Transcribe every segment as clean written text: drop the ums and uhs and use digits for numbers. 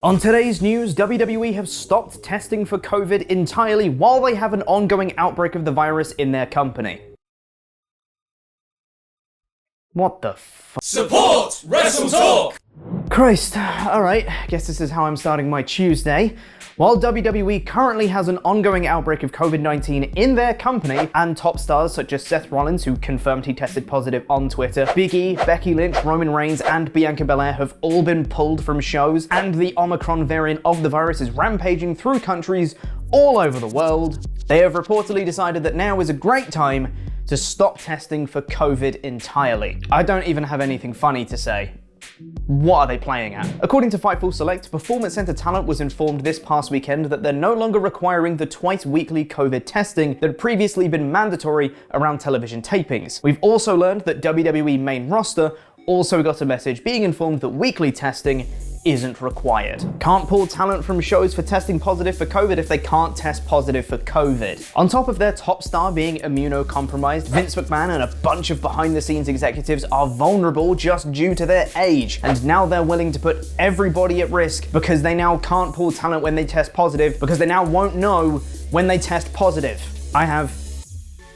On today's news, WWE have stopped testing for COVID entirely while they have an ongoing outbreak of the virus in their company. What the fuck? Support WrestleTalk! Christ, alright, guess this is how I'm starting my Tuesday. While WWE currently has an ongoing outbreak of COVID-19 in their company, and top stars such as Seth Rollins, who confirmed he tested positive on Twitter, Big E, Becky Lynch, Roman Reigns, and Bianca Belair have all been pulled from shows, and the Omicron variant of the virus is rampaging through countries all over the world, they have reportedly decided that now is a great time to stop testing for COVID entirely. I don't even have anything funny to say. What are they playing at? According to Fightful Select, Performance Center talent was informed this past weekend that they're no longer requiring the twice-weekly COVID testing that had previously been mandatory around television tapings. We've also learned that WWE main roster also got a message being informed that weekly testing isn't required. Can't pull talent from shows for testing positive for COVID if they can't test positive for COVID. On top of their top star being immunocompromised, Vince McMahon and a bunch of behind-the-scenes executives are vulnerable just due to their age, and now they're willing to put everybody at risk because they now can't pull talent when they test positive because they now won't know when they test positive. I have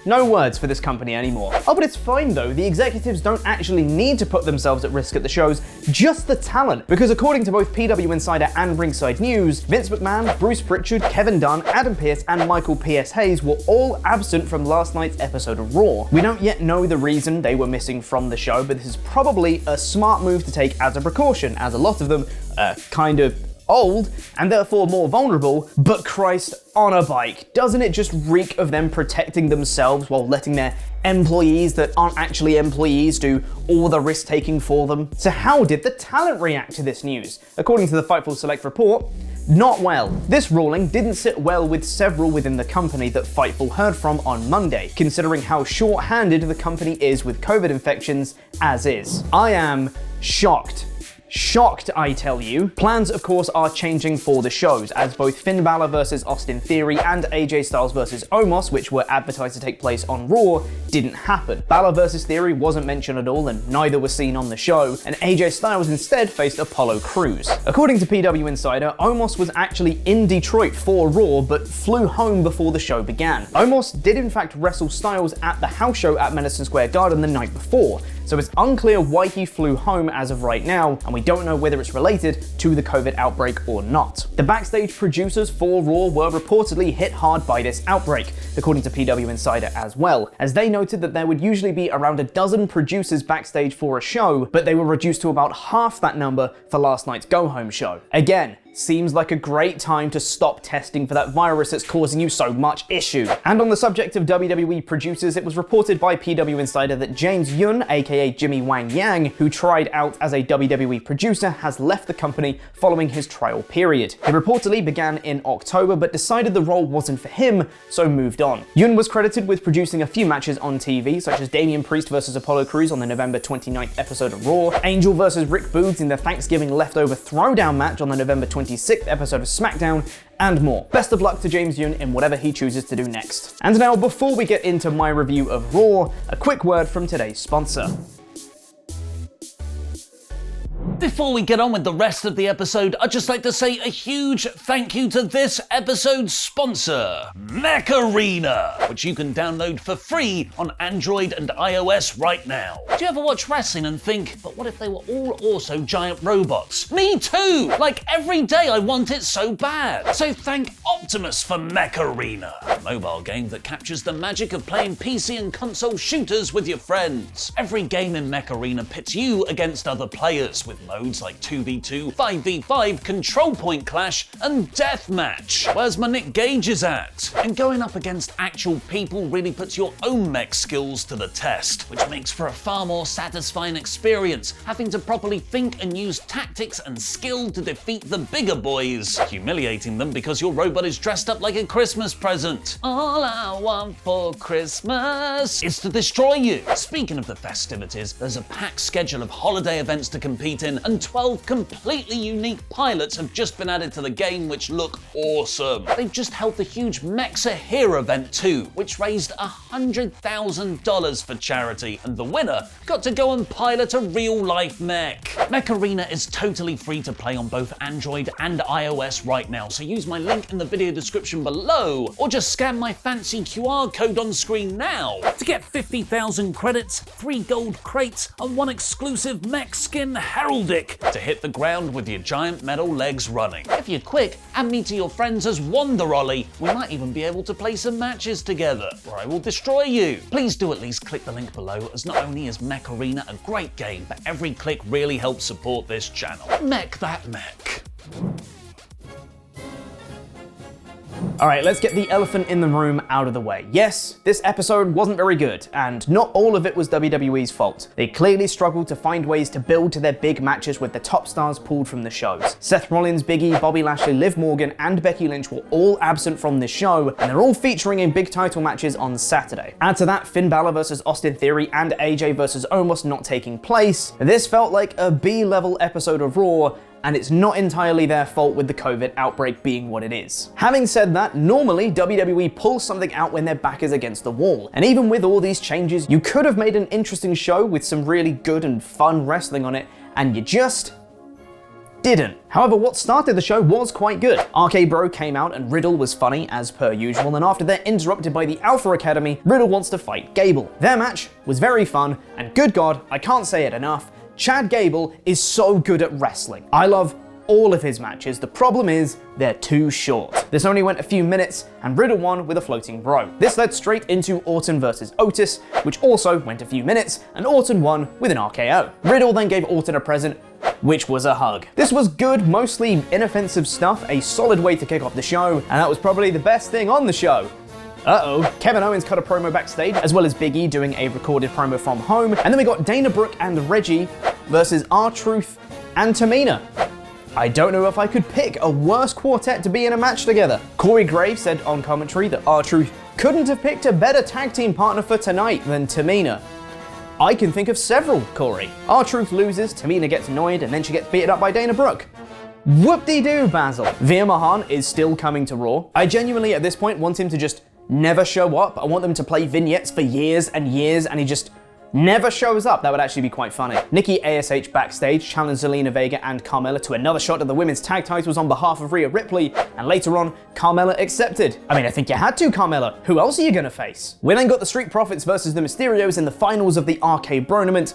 no words for this company anymore. Oh, but it's fine though, the executives don't actually need to put themselves at risk at the shows, just the talent. Because according to both PW Insider and Ringside News, Vince McMahon, Bruce Pritchard, Kevin Dunn, Adam Pearce, and Michael P.S. Hayes were all absent from last night's episode of Raw. We don't yet know the reason they were missing from the show, but this is probably a smart move to take as a precaution, as a lot of them are kind of old and therefore more vulnerable, but Christ on a bike. Doesn't it just reek of them protecting themselves while letting their employees that aren't actually employees do all the risk taking for them? So how did the talent react to this news? According to the Fightful Select report, not well. This ruling didn't sit well with several within the company that Fightful heard from on Monday, considering how short-handed the company is with COVID infections as is. I am shocked. Shocked, I tell you. Plans, of course, are changing for the shows, as both Finn Balor vs. Austin Theory and AJ Styles vs. Omos, which were advertised to take place on Raw, didn't happen. Balor vs. Theory wasn't mentioned at all, and neither was seen on the show, and AJ Styles instead faced Apollo Crews. According to PW Insider, Omos was actually in Detroit for Raw, but flew home before the show began. Omos did in fact wrestle Styles at the house show at Madison Square Garden the night before, so it's unclear why he flew home as of right now, and we don't know whether it's related to the COVID outbreak or not. The backstage producers for Raw were reportedly hit hard by this outbreak, according to PW Insider as well, as they noted that there would usually be around a dozen producers backstage for a show, but they were reduced to about half that number for last night's go-home show. Again, seems like a great time to stop testing for that virus that's causing you so much issue. And on the subject of WWE producers, it was reported by PW Insider that James Yun, aka Jimmy Wang Yang, who tried out as a WWE producer, has left the company following his trial period. He reportedly began in October, but decided the role wasn't for him, so moved on. Yun was credited with producing a few matches on TV, such as Damian Priest vs. Apollo Crews on the November 29th episode of Raw, Angel vs. Rick Boogs in the Thanksgiving leftover throwdown match on the November 26th episode of SmackDown, and more. Best of luck to James Yun in whatever he chooses to do next. And now, before we get into my review of Raw, a quick word from today's sponsor. Before we get on with the rest of the episode, I'd just like to say a huge thank you to this episode's sponsor, Macarena, which you can download for free on Android and iOS right now. Do you ever watch wrestling and think, but what if they were all also giant robots? Me too! Like every day I want it so bad. So thank Optimus for Macarena, a mobile game that captures the magic of playing PC and console shooters with your friends. Every game in Macarena pits you against other players with modes like 2v2, 5v5, control point clash, and deathmatch. Where's my Nick Gage's at? And going up against actual people really puts your own mech skills to the test, which makes for a far more satisfying experience, having to properly think and use tactics and skill to defeat the bigger boys, humiliating them because your robot is dressed up like a Christmas present. All I want for Christmas is to destroy you. Speaking of the festivities, there's a packed schedule of holiday events to compete in, engine, and 12 completely unique pilots have just been added to the game which look awesome. They've just held the huge Mexa Here event too, which raised $100,000 for charity, and the winner got to go and pilot a real-life mech. Mech Arena is totally free to play on both Android and iOS right now, so use my link in the video description below, or just scan my fancy QR code on screen now to get 50,000 credits, 3 gold crates, and 1 exclusive mech skin heraldic to hit the ground with your giant metal legs running. If you're quick, add me to your friends as Wander Ollie. We might even be able to play some matches together, or I will destroy you. Please do at least click the link below, as not only is Mech Arena a great game, but every click really helps support this channel. Mech that mech. Alright, let's get the elephant in the room out of the way. Yes, this episode wasn't very good, and not all of it was WWE's fault. They clearly struggled to find ways to build to their big matches with the top stars pulled from the shows. Seth Rollins, Big E, Bobby Lashley, Liv Morgan, and Becky Lynch were all absent from this show, and they're all featuring in big title matches on Saturday. Add to that Finn Balor versus Austin Theory and AJ versus Omos not taking place. This felt like a B-level episode of Raw, and it's not entirely their fault with the COVID outbreak being what it is. Having said that, normally WWE pulls something out when their back is against the wall, and even with all these changes, you could have made an interesting show with some really good and fun wrestling on it, and you just didn't. However, what started the show was quite good. RK Bro came out and Riddle was funny as per usual, and after they're interrupted by the Alpha Academy, Riddle wants to fight Gable. Their match was very fun, and good God, I can't say it enough, Chad Gable is so good at wrestling. I love all of his matches. The problem is they're too short. This only went a few minutes, and Riddle won with a floating bro. This led straight into Orton versus Otis, which also went a few minutes, and Orton won with an RKO. Riddle then gave Orton a present, which was a hug. This was good, mostly inoffensive stuff, a solid way to kick off the show, and that was probably the best thing on the show. Kevin Owens cut a promo backstage, as well as Big E doing a recorded promo from home, and then we got Dana Brooke and Reggie versus R-Truth and Tamina. I don't know if I could pick a worse quartet to be in a match together. Corey Graves said on commentary that R-Truth couldn't have picked a better tag team partner for tonight than Tamina. I can think of several, Corey. R-Truth loses, Tamina gets annoyed, and then she gets beaten up by Dana Brooke. Whoop-de-doo, Basil. Veer Mahan is still coming to Raw. I genuinely, at this point, want him to just never show up. I want them to play vignettes for years and years, and he just never shows up. That would actually be quite funny. Nikki ASH backstage challenged Zelina Vega and Carmella to another shot at the women's tag titles on behalf of Rhea Ripley, and later on, Carmella accepted. I mean, I think you had to, Carmella. Who else are you gonna face? We then got the Street Profits versus the Mysterios in the finals of the RK Bronament,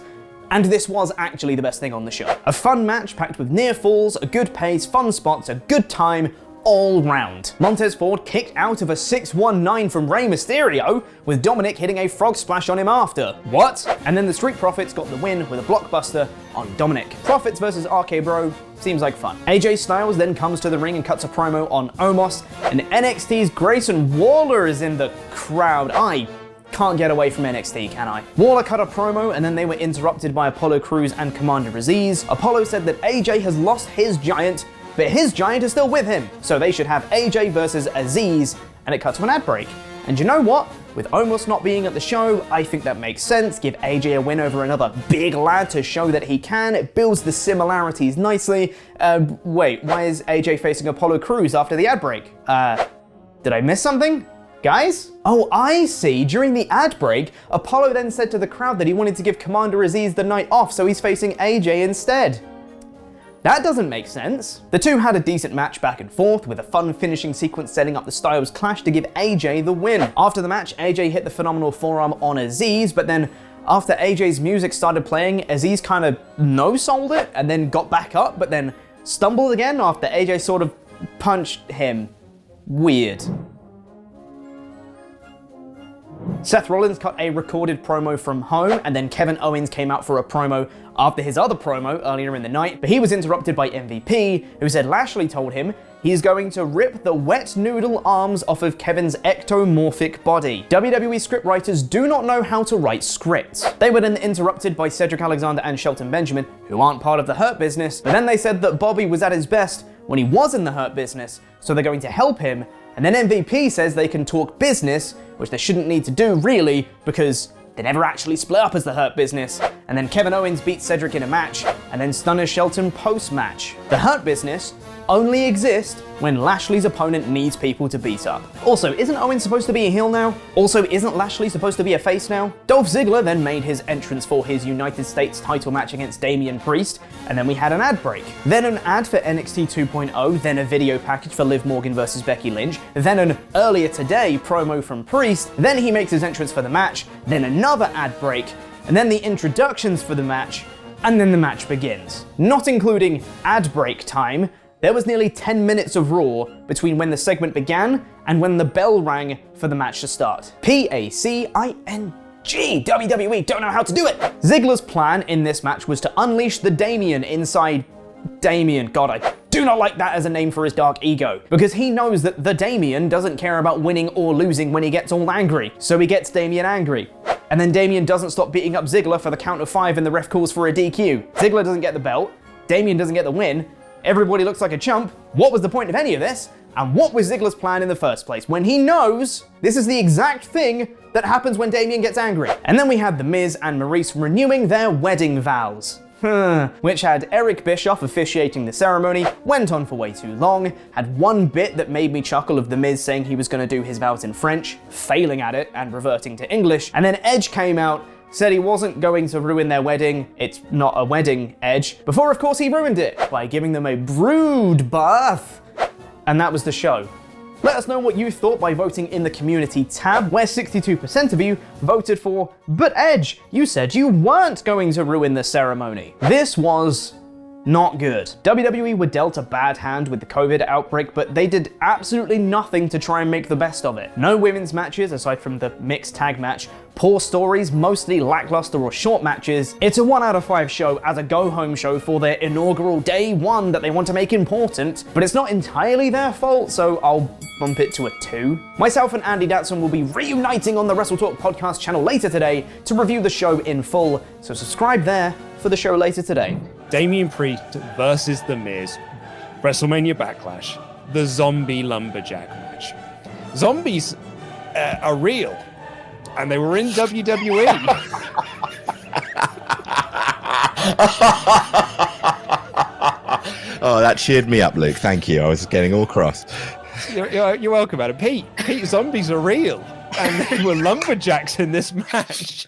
and this was actually the best thing on the show. A fun match packed with near falls, a good pace, fun spots, a good time, all round. Montez Ford kicked out of a 619 from Rey Mysterio, with Dominic hitting a frog splash on him after. What? And then the Street Profits got the win with a blockbuster on Dominic. Profits versus RK Bro seems like fun. AJ Styles then comes to the ring and cuts a promo on Omos, and NXT's Grayson Waller is in the crowd. I can't get away from NXT, can I? Waller cut a promo, and then they were interrupted by Apollo Crews and Commander Aziz. Apollo said that AJ has lost his giant, but his giant is still with him, so they should have AJ versus Aziz, and it cut to an ad break. And you know what? With Omos not being at the show, I think that makes sense. Give AJ a win over another big lad to show that he can. It builds the similarities nicely. Wait, why is AJ facing Apollo Crews after the ad break? Did I miss something? Guys? Oh, I see. During the ad break, Apollo then said to the crowd that he wanted to give Commander Aziz the night off, so he's facing AJ instead. That doesn't make sense. The two had a decent match back and forth, with a fun finishing sequence setting up the Styles Clash to give AJ the win. After the match, AJ hit the phenomenal forearm on Aziz, but then after AJ's music started playing, Aziz kind of no-sold it, and then got back up, but then stumbled again after AJ sort of punched him. Weird. Seth Rollins cut a recorded promo from home, and then Kevin Owens came out for a promo after his other promo earlier in the night, but he was interrupted by MVP, who said Lashley told him he's going to rip the wet noodle arms off of Kevin's ectomorphic body. WWE scriptwriters do not know how to write scripts. They were then interrupted by Cedric Alexander and Shelton Benjamin, who aren't part of the Hurt Business, but then they said that Bobby was at his best when he was in the Hurt Business, so they're going to help him, and then MVP says they can talk business, which they shouldn't need to do really, because they never actually split up as the Hurt Business. and then Kevin Owens beats Cedric in a match, and then stunners Shelton post-match. The Hurt Business only exist when Lashley's opponent needs people to beat up. Also, isn't Owens supposed to be a heel now? Also, isn't Lashley supposed to be a face now? Dolph Ziggler then made his entrance for his United States title match against Damian Priest, and then we had an ad break. Then an ad for NXT 2.0, then a video package for Liv Morgan versus Becky Lynch, then an earlier today promo from Priest, then he makes his entrance for the match, then another ad break, and then the introductions for the match, and then the match begins. Not including ad break time, there was nearly 10 minutes of Raw between when the segment began and when the bell rang for the match to start. PACING. WWE don't know how to do it! Ziggler's plan in this match was to unleash the Damien inside Damien. God, I do not like that as a name for his dark ego, because he knows that the Damien doesn't care about winning or losing when he gets all angry, so he gets Damien angry. And then Damien doesn't stop beating up Ziggler for the count of 5 and the ref calls for a DQ. Ziggler doesn't get the belt, Damien doesn't get the win, everybody looks like a chump. What was the point of any of this? And what was Ziggler's plan in the first place, when he knows this is the exact thing that happens when Damien gets angry? And then we had The Miz and Maurice renewing their wedding vows. Which had Eric Bischoff officiating the ceremony, went on for way too long, had one bit that made me chuckle of The Miz saying he was going to do his vows in French, failing at it and reverting to English, and then Edge came out, said he wasn't going to ruin their wedding, it's not a wedding, Edge, before of course he ruined it by giving them a brood bath. And that was the show. Let us know what you thought by voting in the community tab, where 62% of you voted for, but Edge, you said you weren't going to ruin the ceremony. This was not good. WWE were dealt a bad hand with the COVID outbreak, but they did absolutely nothing to try and make the best of it. No women's matches aside from the mixed tag match, poor stories, mostly lackluster or short matches. It's a 1 out of 5 show as a go-home show for their inaugural day 1 that they want to make important, but it's not entirely their fault, so I'll bump it to a 2. Myself and Andy Datson will be reuniting on the WrestleTalk podcast channel later today to review the show in full, so subscribe there for the show later today. Damian Priest versus The Miz, WrestleMania Backlash, the Zombie Lumberjack match. Zombies are real, and they were in WWE. Oh, that cheered me up, Luke. Thank you. I was getting all cross. You're welcome, Adam. Pete, zombies are real, and they were lumberjacks in this match.